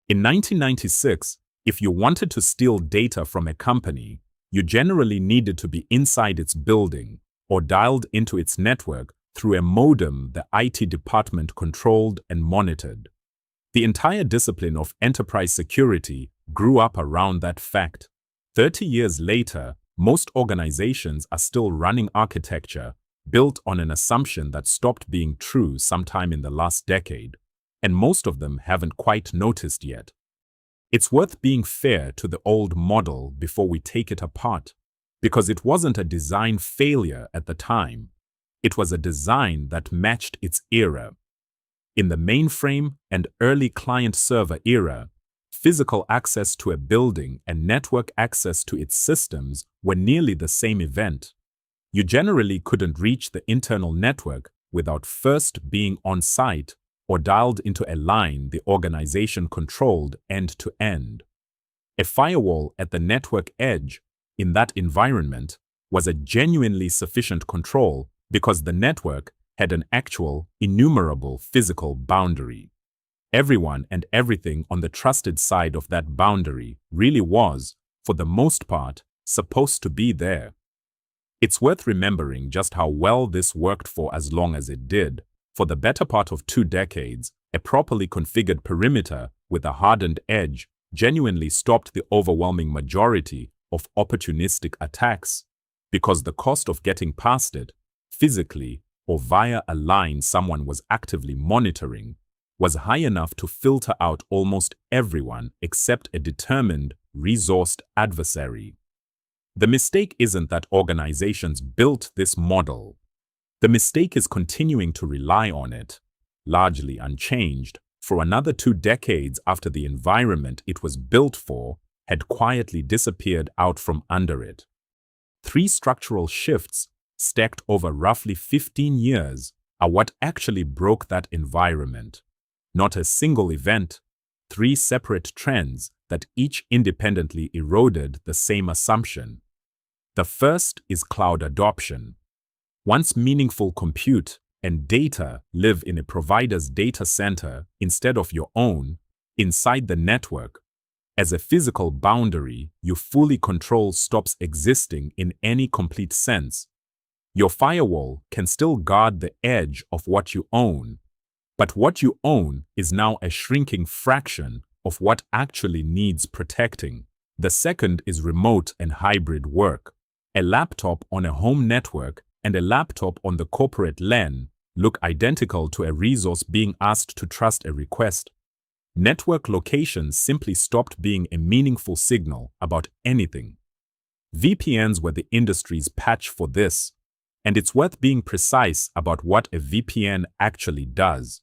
In 1996, if you wanted to steal data from a company, you generally needed to be inside its building or dialed into its network through a modem the IT department controlled and monitored. The entire discipline of enterprise security grew up around that fact. 30 years later, most organizations are still running architecture built on an assumption that stopped being true sometime in the last decade, and most of them haven't quite noticed yet. It's worth being fair to the old model before we take it apart, because it wasn't a design failure at the time. It was a design that matched its era. In the mainframe and early client-server era, physical access to a building and network access to its systems were nearly the same event. You generally couldn't reach the internal network without first being on-site or dialed into a line the organization controlled end-to-end. A firewall at the network edge in that environment was a genuinely sufficient control because the network had an actual, innumerable physical boundary. Everyone and everything on the trusted side of that boundary really was, for the most part, supposed to be there. It's worth remembering just how well this worked for as long as it did. For the better part of 2 decades, a properly configured perimeter with a hardened edge genuinely stopped the overwhelming majority of opportunistic attacks, because the cost of getting past it, physically or via a line someone was actively monitoring, was high enough to filter out almost everyone except a determined, resourced adversary. The mistake isn't that organizations built this model. The mistake is continuing to rely on it, largely unchanged, for another 2 decades after the environment it was built for had quietly disappeared out from under it. 3 structural shifts stacked over roughly 15 years are what actually broke that environment. Not a single event, 3 separate trends that each independently eroded the same assumption. The first is cloud adoption. Once meaningful compute and data live in a provider's data center instead of your own, inside the network, as a physical boundary you fully control stops existing in any complete sense. Your firewall can still guard the edge of what you own, but what you own is now a shrinking fraction of what actually needs protecting. The second is remote and hybrid work. A laptop on a home network and a laptop on the corporate LAN look identical to a resource being asked to trust a request. Network locations simply stopped being a meaningful signal about anything. VPNs were the industry's patch for this, and it's worth being precise about what a VPN actually does.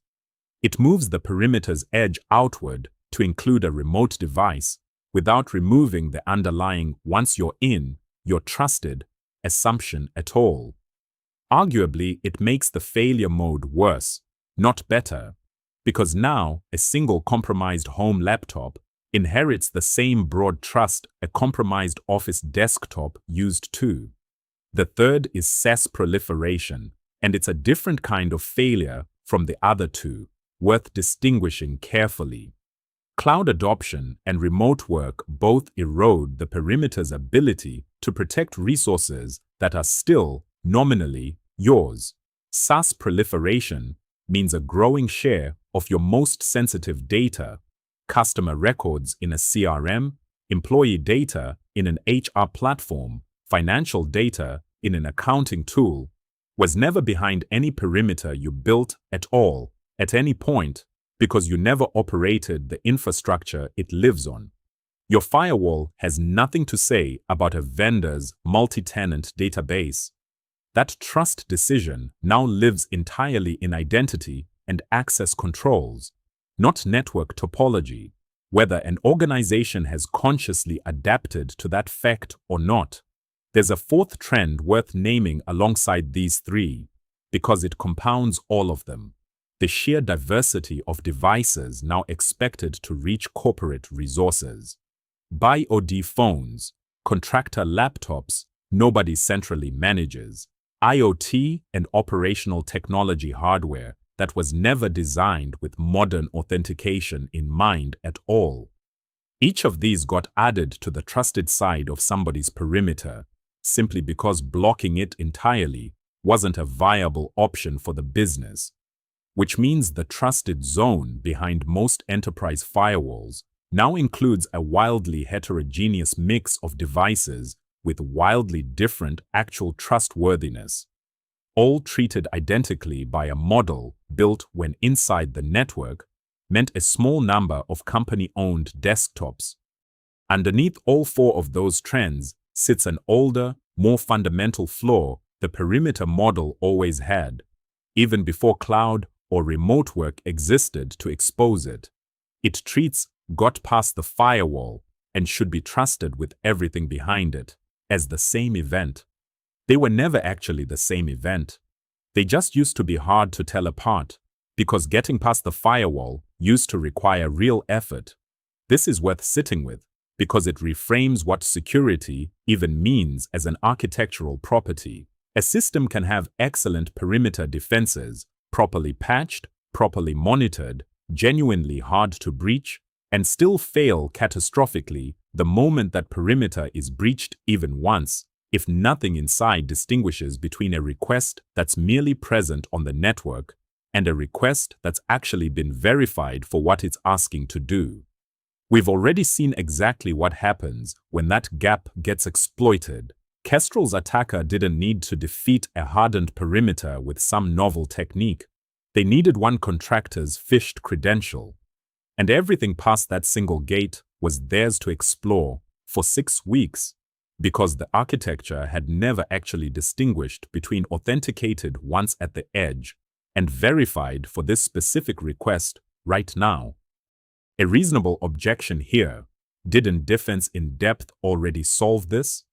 It moves the perimeter's edge outward to include a remote device without removing the underlying once you're in, you're trusted assumption at all. Arguably, it makes the failure mode worse, not better, because now a single compromised home laptop inherits the same broad trust a compromised office desktop used to. The third is SaaS proliferation, and it's a different kind of failure from the other 2, worth distinguishing carefully. Cloud adoption and remote work both erode the perimeter's ability to protect resources that are still, nominally, yours. SaaS proliferation means a growing share of your most sensitive data, customer records in a CRM, employee data in an HR platform, financial data in an accounting tool, was never behind any perimeter you built at all, at any point, because you never operated the infrastructure it lives on. Your firewall has nothing to say about a vendor's multi-tenant database. That trust decision now lives entirely in identity and access controls, not network topology. Whether an organization has consciously adapted to that fact or not, there's a fourth trend worth naming alongside these 3, because it compounds all of them: the sheer diversity of devices now expected to reach corporate resources. BYOD phones, contractor laptops nobody centrally manages, IoT and operational technology hardware that was never designed with modern authentication in mind at all. Each of these got added to the trusted side of somebody's perimeter, simply because blocking it entirely wasn't a viable option for the business, which means the trusted zone behind most enterprise firewalls now includes a wildly heterogeneous mix of devices with wildly different actual trustworthiness, all treated identically by a model built when inside the network meant a small number of company-owned desktops. Underneath all four of those trends sits an older, more fundamental flaw the perimeter model always had, even before cloud or remote work existed to expose it. It treats got past the firewall and should be trusted with everything behind it as the same event. They were never actually the same event. They just used to be hard to tell apart, because getting past the firewall used to require real effort. This is worth sitting with, because it reframes what security even means as an architectural property. A system can have excellent perimeter defenses, properly patched, properly monitored, genuinely hard to breach, and still fail catastrophically the moment that perimeter is breached even once, if nothing inside distinguishes between a request that's merely present on the network and a request that's actually been verified for what it's asking to do. We've already seen exactly what happens when that gap gets exploited. Kestrel's attacker didn't need to defeat a hardened perimeter with some novel technique. They needed one contractor's phished credential. And everything past that single gate was theirs to explore for 6 weeks, because the architecture had never actually distinguished between authenticated once at the edge and verified for this specific request right now. A reasonable objection here: didn't defense in depth already solve this?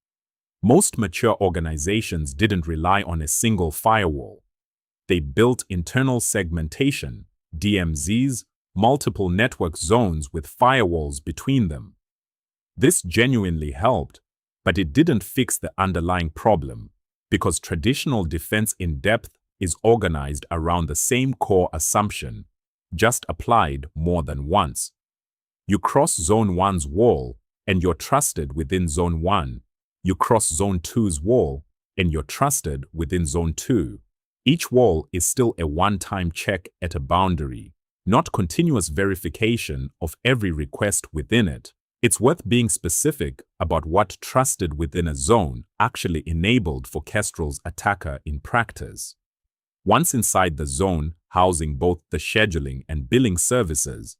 Most mature organizations didn't rely on a single firewall. They built internal segmentation, DMZs, multiple network zones with firewalls between them. This genuinely helped, but it didn't fix the underlying problem, because traditional defense in depth is organized around the same core assumption, just applied more than once. You cross Zone 1's wall, and you're trusted within Zone 1. You cross Zone 2's wall, and you're trusted within Zone 2. Each wall is still a one-time check at a boundary, not continuous verification of every request within it. It's worth being specific about what trusted within a zone actually enabled for Kestrel's attacker in practice. Once inside the zone housing both the scheduling and billing services,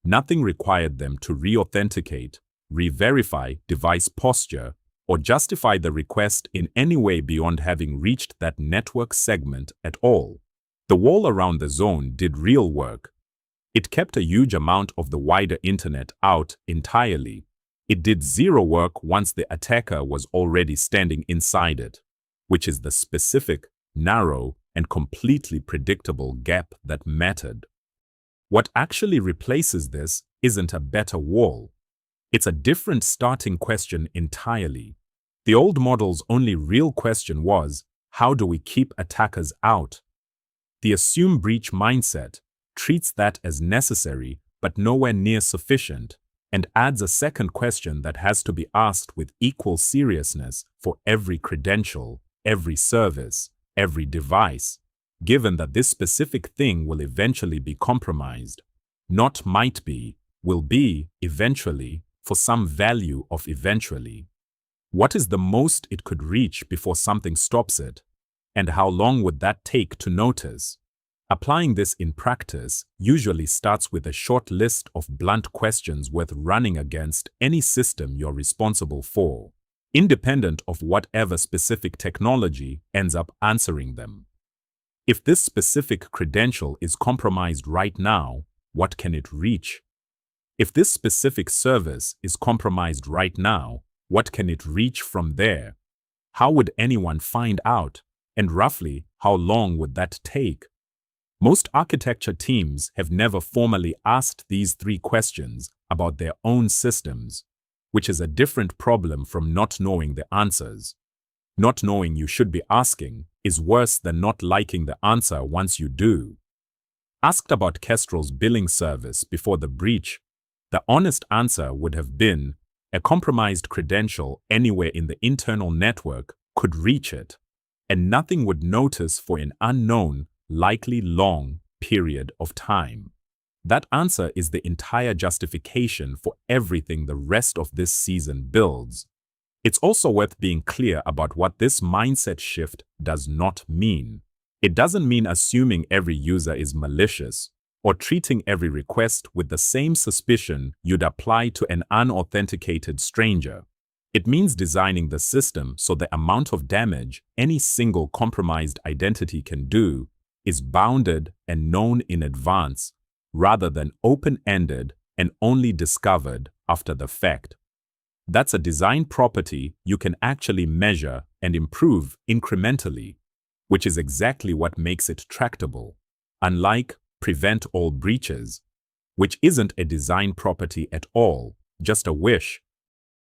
nothing required them to re-authenticate, re-verify device posture, or justify the request in any way beyond having reached that network segment at all. The wall around the zone did real work. It kept a huge amount of the wider internet out entirely. It did zero work once the attacker was already standing inside it, which is the specific, narrow, and completely predictable gap that mattered. What actually replaces this isn't a better wall. It's a different starting question entirely. The old model's only real question was, how do we keep attackers out? The assume breach mindset treats that as necessary but nowhere near sufficient, and adds a second question that has to be asked with equal seriousness for every credential, every service, every device, given that this specific thing will eventually be compromised. Not might be, will be, eventually, for some value of eventually. What is the most it could reach before something stops it? And how long would that take to notice? Applying this in practice usually starts with a short list of blunt questions worth running against any system you're responsible for, independent of whatever specific technology ends up answering them. If this specific credential is compromised right now, what can it reach? If this specific service is compromised right now, what can it reach from there? How would anyone find out? And roughly, how long would that take? Most architecture teams have never formally asked these three questions about their own systems, which is a different problem from not knowing the answers. Not knowing you should be asking is worse than not liking the answer once you do. Asked about Kestrel's billing service before the breach, the honest answer would have been a compromised credential anywhere in the internal network could reach it, and nothing would notice for an unknown, likely long period of time. That answer is the entire justification for everything the rest of this season builds. It's also worth being clear about what this mindset shift does not mean. It doesn't mean assuming every user is malicious or treating every request with the same suspicion you'd apply to an unauthenticated stranger. It means designing the system so the amount of damage any single compromised identity can do is bounded and known in advance, rather than open-ended and only discovered after the fact. That's a design property you can actually measure and improve incrementally, which is exactly what makes it tractable, unlike prevent all breaches, which isn't a design property at all, just a wish.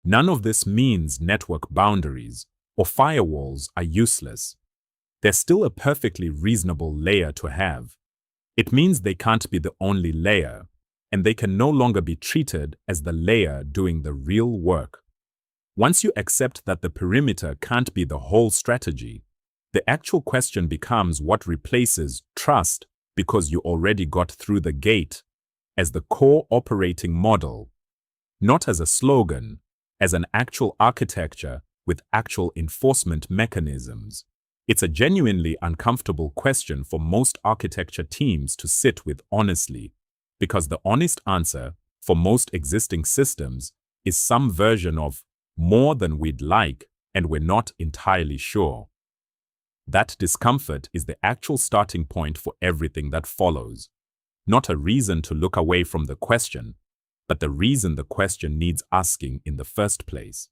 None of this means network boundaries or firewalls are useless. They're still a perfectly reasonable layer to have. It means they can't be the only layer, and they can no longer be treated as the layer doing the real work. Once you accept that the perimeter can't be the whole strategy, the actual question becomes what replaces trust because you already got through the gate as the core operating model, not as a slogan, as an actual architecture with actual enforcement mechanisms. It's a genuinely uncomfortable question for most architecture teams to sit with honestly, because the honest answer for most existing systems is some version of more than we'd like and we're not entirely sure. That discomfort is the actual starting point for everything that follows. Not a reason to look away from the question, but the reason the question needs asking in the first place.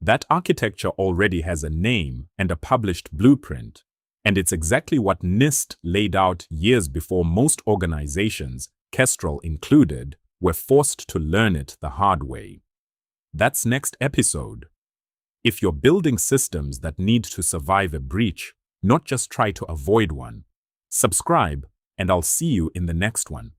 That architecture already has a name and a published blueprint, and it's exactly what NIST laid out years before most organizations, Kestrel included, were forced to learn it the hard way. That's next episode. If you're building systems that need to survive a breach, not just try to avoid one, subscribe, and I'll see you in the next one.